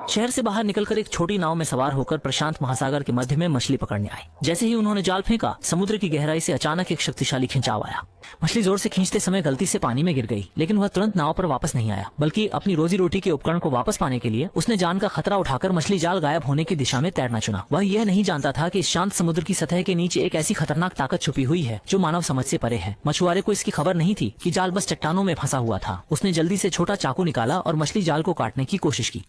शहर से बाहर निकलकर एक छोटी नाव में सवार होकर प्रशांत महासागर के मध्य में मछली पकड़ने आए। जैसे ही उन्होंने जाल फेंका, समुद्र की गहराई से अचानक एक शक्तिशाली खिंचाव आया। मछली जोर से खींचते समय गलती से पानी में गिर गई, लेकिन वह तुरंत नाव पर वापस नहीं आया, बल्कि अपनी रोजी रोटी के उपकरण को वापस पाने के लिए उसने जान का खतरा उठाकर मछली जाल गायब होने की दिशा में तैरना चुना। वह यह नहीं जानता था कि इस शांत समुद्र की सतह के नीचे एक ऐसी खतरनाक ताकत छुपी हुई है जो मानव समझ से परे है। मछुआरे को इसकी खबर नहीं थी कि जाल बस चट्टानों में फंसा हुआ था। उसने जल्दी से छोटा चाकू निकाला और मछली जाल को काटने की कोशिश की,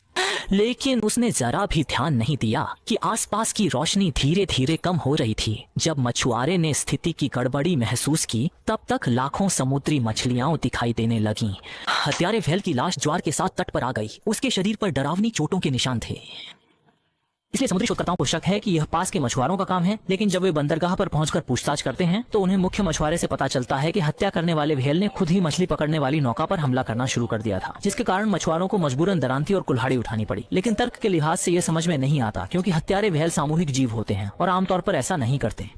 लेकिन उसने जरा भी ध्यान नहीं दिया कि आसपास की रोशनी धीरे धीरे कम हो रही थी। जब मछुआरे ने स्थिति की गड़बड़ी महसूस की, तब तक लाखों समुद्री मछलियां दिखाई देने लगीं। हत्यारे व्हेल की लाश ज्वार के साथ तट पर आ गई। उसके शरीर पर डरावनी चोटों के निशान थे। इसलिए समुद्री शोधकर्ताओं को शक है कि यह पास के मछुआरों का काम है, लेकिन जब वे बंदरगाह पर पहुंचकर पूछताछ करते हैं तो उन्हें मुख्य मछुआरे से पता चलता है कि हत्या करने वाले व्हेल ने खुद ही मछली पकड़ने वाली नौका पर हमला करना शुरू कर दिया था, जिसके कारण मछुआरों को मजबूरन दरांती और कुल्हाड़ी उठानी पड़ी। लेकिन तर्क के लिहाज से यह समझ में नहीं आता, क्योंकि हत्यारे व्हेल सामूहिक जीव होते हैं और आमतौर पर ऐसा नहीं करते।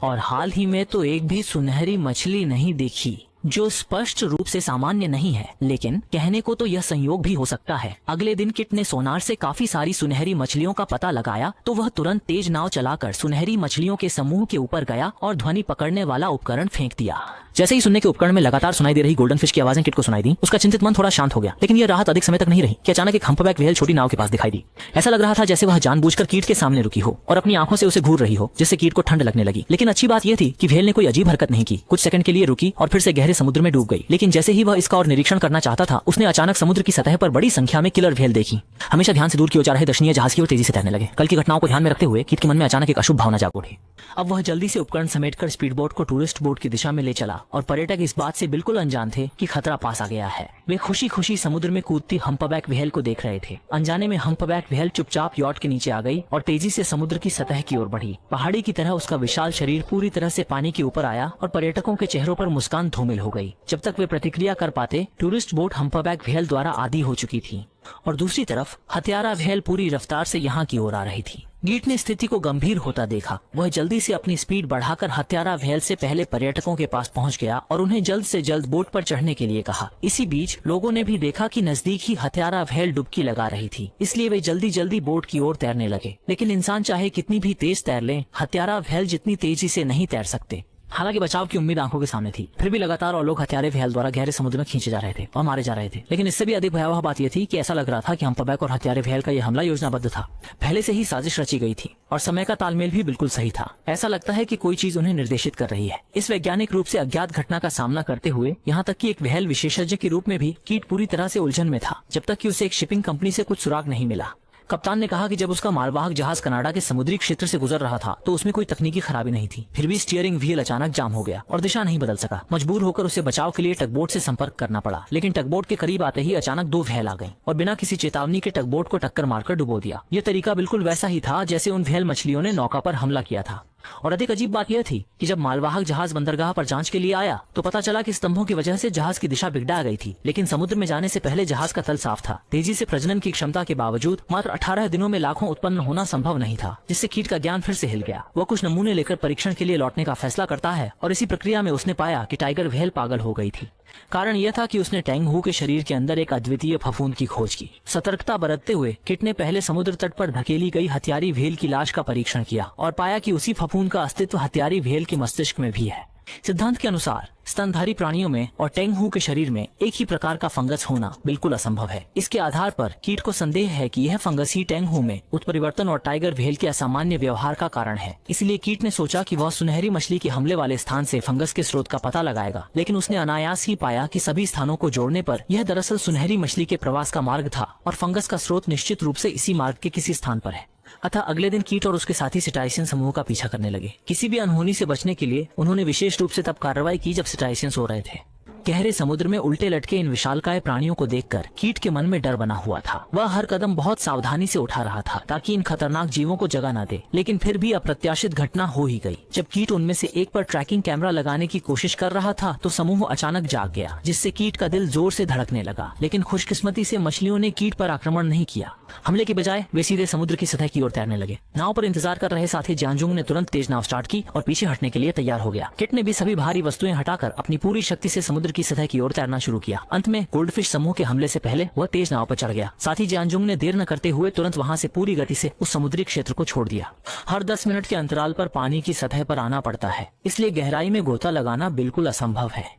और हाल ही में तो एक भी सुनहरी मछली नहीं देखी, जो स्पष्ट रूप से सामान्य नहीं है, लेकिन कहने को तो यह संयोग भी हो सकता है। अगले दिन किट ने सोनार से काफी सारी सुनहरी मछलियों का पता लगाया, तो वह तुरंत तेज नाव चलाकर सुनहरी मछलियों के समूह के ऊपर गया और ध्वनि पकड़ने वाला उपकरण फेंक दिया। जैसे ही सुनने के उपकरण में लगातार सुनाई दे रही गोल्डन फिश की आवाजें किट को सुनाई दी, उसका चिंतित मन थोड़ा शांत हो गया। लेकिन यह राहत अधिक समय तक नहीं रही कि अचानक एक हम्पबैक व्हेल छोटी नाव के पास दिखाई दी। ऐसा लग रहा था जैसे वह जानबूझकर कीट के सामने रुकी हो और अपनी आंखों से उसे घूर रही हो, जिससे कीट को ठंड लगने लगी। लेकिन अच्छी बात यह थी कि व्हेल ने कोई अजीब हरकत नहीं की। कुछ सेकंड के लिए रुकी और फिर से गहरे समुद्र में डूब गई। लेकिन जैसे ही वह इसका और निरीक्षण करना चाहता था, उसने अचानक समुद्र की सतह पर बड़ी संख्या में किलर व्हेल देखी। हमेशा ध्यान से दूर की ओर जा रहे दर्शनीय जहाज की ओर तेजी से तैरने लगे। कल की घटनाओं को ध्यान में रखते हुए कीट के मन में अचानक एक अशुभ भावना जाग उठी। अब वह जल्दी से उपकरण समेटकर स्पीड बोट को टूरिस्ट बोट की दिशा में ले चला और पर्यटक इस बात से बिल्कुल अनजान थे कि खतरा पास आ गया है। वे खुशी खुशी समुद्र में कूदती हम्पबैक व्हेल को देख रहे थे। अनजाने में हम्पबैक व्हेल चुपचाप यॉट के नीचे आ गई और तेजी से समुद्र की सतह की ओर बढ़ी। पहाड़ी की तरह उसका विशाल शरीर पूरी तरह से पानी के ऊपर आया और पर्यटकों के चेहरों पर मुस्कान धूमिल हो गई। जब तक वे प्रतिक्रिया कर पाते, टूरिस्ट बोट हम्पबैक व्हेल द्वारा आधी हो चुकी थी और दूसरी तरफ हत्यारा व्हेल पूरी रफ्तार से यहाँ की ओर आ रही थी। कीट ने स्थिति को गंभीर होता देखा। वह जल्दी से अपनी स्पीड बढ़ाकर हत्यारा व्हेल से पहले पर्यटकों के पास पहुंच गया और उन्हें जल्द से जल्द बोट पर चढ़ने के लिए कहा। इसी बीच लोगों ने भी देखा कि नजदीक ही हत्यारा व्हेल डुबकी लगा रही थी, इसलिए वे जल्दी जल्दी बोट की ओर तैरने लगे। लेकिन इंसान चाहे कितनी भी तेज तैर ले, हत्यारा व्हेल जितनी तेजी से नहीं तैर सकते। हालांकि बचाव की उम्मीद आंखों के सामने थी, फिर भी लगातार और लोग हत्यारे व्हेल द्वारा गहरे समुद्र में खींचे जा रहे थे और मारे जा रहे थे। लेकिन इससे भी अधिक भयावह बात यह थी कि ऐसा लग रहा था कि हम्पबैक और हत्यारे व्हेल का यह हमला योजनाबद्ध था। पहले से ही साजिश रची गई थी और समय का तालमेल भी बिल्कुल सही था। ऐसा लगता है कि कोई चीज उन्हें निर्देशित कर रही है। इस वैज्ञानिक रूप से अज्ञात घटना का सामना करते हुए यहाँ तक कि एक व्हेल विशेषज्ञ के रूप में भी कीट पूरी तरह से उलझन में था, जब तक कि उसे एक शिपिंग कंपनी से कुछ सुराग नहीं मिला। कप्तान ने कहा कि जब उसका मालवाहक जहाज कनाडा के समुद्री क्षेत्र से गुजर रहा था तो उसमें कोई तकनीकी खराबी नहीं थी। फिर भी स्टीयरिंग व्हील अचानक जाम हो गया और दिशा नहीं बदल सका। मजबूर होकर उसे बचाव के लिए टगबोट से संपर्क करना पड़ा। लेकिन टगबोट के करीब आते ही अचानक दो व्हेल आ गईं और बिना किसी चेतावनी के टगबोट को टक्कर मारकर डुबो दिया। यह तरीका बिल्कुल वैसा ही था जैसे उन व्हेल मछलियों ने नौका पर हमला किया था। और अधिक अजीब बात यह थी कि जब मालवाहक जहाज बंदरगाह पर जांच के लिए आया तो पता चला कि स्तंभों की वजह से जहाज की दिशा बिगड़ा गई थी। लेकिन समुद्र में जाने से पहले जहाज का तल साफ था। तेजी से प्रजनन की क्षमता के बावजूद मात्र 18 दिनों में लाखों उत्पन्न होना संभव नहीं था, जिससे कीट का ज्ञान फिर से हिल गया। वह कुछ नमूने लेकर परीक्षण के लिए लौटने का फैसला करता है और इसी प्रक्रिया में उसने पाया कि टाइगर व्हेल पागल हो गई थी। कारण यह था कि उसने टैंग हू के शरीर के अंदर एक अद्वितीय फफूंद की खोज की। सतर्कता बरतते हुए किट ने पहले समुद्र तट पर धकेली गई हत्यारी व्हेल की लाश का परीक्षण किया और पाया कि उसी फफूंद का अस्तित्व हत्यारी व्हेल के मस्तिष्क में भी है। सिद्धांत के अनुसार स्तनधारी प्राणियों में और टैंग हू के शरीर में एक ही प्रकार का फंगस होना बिल्कुल असंभव है। इसके आधार पर कीट को संदेह है कि यह फंगस ही टैंग हू में उत्परिवर्तन और टाइगर व्हेल के असामान्य व्यवहार का कारण है। इसलिए कीट ने सोचा कि वह सुनहरी मछली के हमले वाले स्थान से फंगस के स्रोत का पता लगाएगा। लेकिन उसने अनायास ही पाया कि सभी स्थानों को जोड़ने पर यह दरअसल सुनहरी मछली के प्रवास का मार्ग था और फंगस का स्रोत निश्चित रूप से इसी मार्ग के किसी स्थान पर है। अतः अगले दिन कीट और उसके साथी सिटाइसियन समूह का पीछा करने लगे। किसी भी अनहोनी से बचने के लिए उन्होंने विशेष रूप से तब कार्रवाई की जब सिटाइसियन सो रहे थे। गहरे समुद्र में उल्टे लटके इन विशालकाय प्राणियों को देखकर कीट के मन में डर बना हुआ था। वह हर कदम बहुत सावधानी से उठा रहा था ताकि इन खतरनाक जीवों को जगह न दे। लेकिन फिर भी अप्रत्याशित घटना हो ही गई। जब कीट उनमें से एक पर ट्रैकिंग कैमरा लगाने की कोशिश कर रहा था तो समूह अचानक जाग गया, जिससे कीट का दिल जोर से धड़कने लगा। लेकिन खुशकिस्मती से मछलियों ने कीट पर आक्रमण नहीं किया। हमले की बजाय वे सीधे समुद्र की सतह की ओर तैरने लगे। नाव पर इंतजार कर रहे साथी जियांजुंग ने तुरंत तेज नाव स्टार्ट की और पीछे हटने के लिए तैयार हो गया। किट ने भी सभी भारी वस्तुएं हटाकर अपनी पूरी शक्ति से समुद्र की सतह की ओर तैरना शुरू किया। अंत में गोल्डफिश समूह के हमले से पहले वह तेज नाव पर चढ़ गया। साथी जियांजुंग ने देर न करते हुए तुरंत वहां से पूरी गति से उस समुद्री क्षेत्र को छोड़ दिया। हर 10 मिनट के अंतराल पर पानी की सतह पर आना पड़ता है, इसलिए गहराई में गोता लगाना बिल्कुल असंभव है।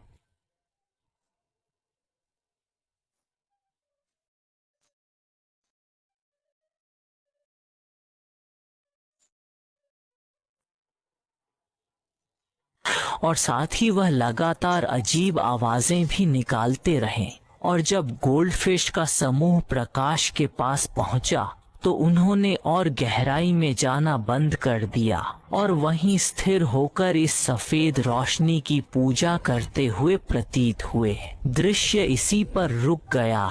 और साथ ही वह लगातार अजीब आवाजें भी निकालते रहे। और जब गोल्डफिश का समूह प्रकाश के पास पहुंचा तो उन्होंने और गहराई में जाना बंद कर दिया और वहीं स्थिर होकर इस सफेद रोशनी की पूजा करते हुए प्रतीत हुए। दृश्य इसी पर रुक गया।